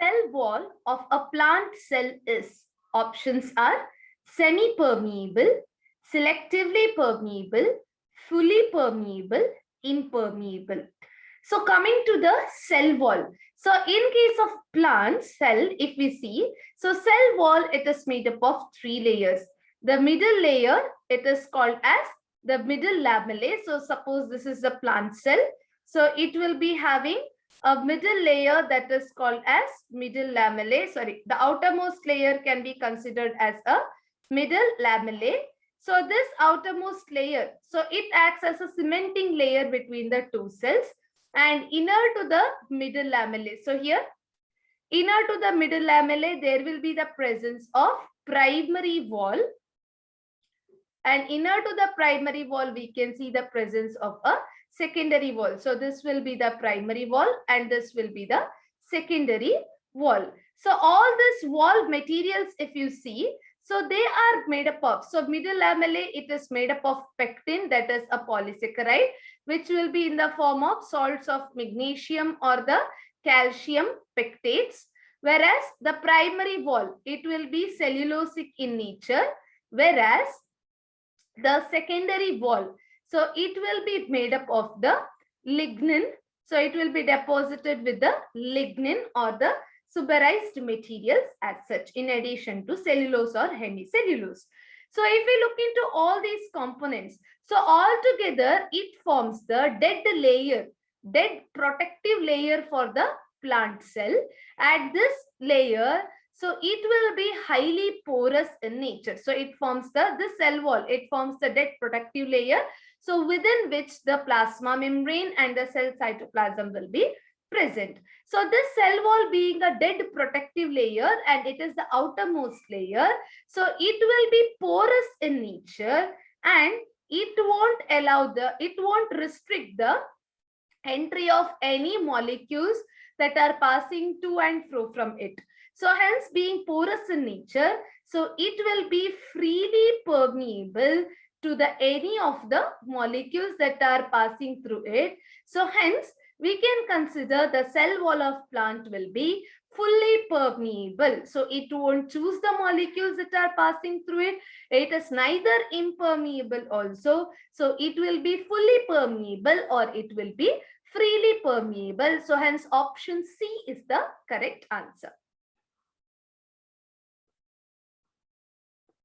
cell wall of a plant cell is? Options are semi-permeable, selectively permeable, fully permeable, impermeable. So coming to the cell wall. So in case of plant cell, if we see, so cell wall, it is made up of 3 layers. The middle layer, it is called as the middle lamellae. So suppose this is the plant cell. So it will be having a middle layer that is called as middle lamellae. Sorry, the outermost layer can be considered as a middle lamellae. So this outermost layer, so it acts as a cementing layer between the two cells and inner to the middle lamellae. So here, inner to the middle lamellae, there will be the presence of primary wall. And inner to the primary wall, we can see the presence of a secondary wall. So this will be the primary wall and this will be the secondary wall. So all this wall materials, if you see, so they are made up of, so middle lamellae, it is made up of pectin, that is a polysaccharide, which will be in the form of salts of magnesium or the calcium pectates. Whereas the primary wall, it will be cellulosic in nature, whereas the secondary wall, so it will be made up of the lignin. So it will be deposited with the lignin or the suberized materials as such, in addition to cellulose or hemicellulose. So if we look into all these components, so all together it forms the dead layer, dead protective layer for the plant cell. At this layer, so it will be highly porous in nature. So it forms the cell wall, it forms the dead protective layer, so within which the plasma membrane and the cell cytoplasm will be present. So this cell wall being a dead protective layer and it is the outermost layer, so it will be porous in nature and it won't restrict the entry of any molecules that are passing to and fro from it. So hence, being porous in nature, so it will be freely permeable to the any of the molecules that are passing through it. So hence, we can consider the cell wall of plant will be fully permeable. So it won't choose the molecules that are passing through it. It is neither impermeable also. So it will be fully permeable or it will be freely permeable. So hence option C is the correct answer.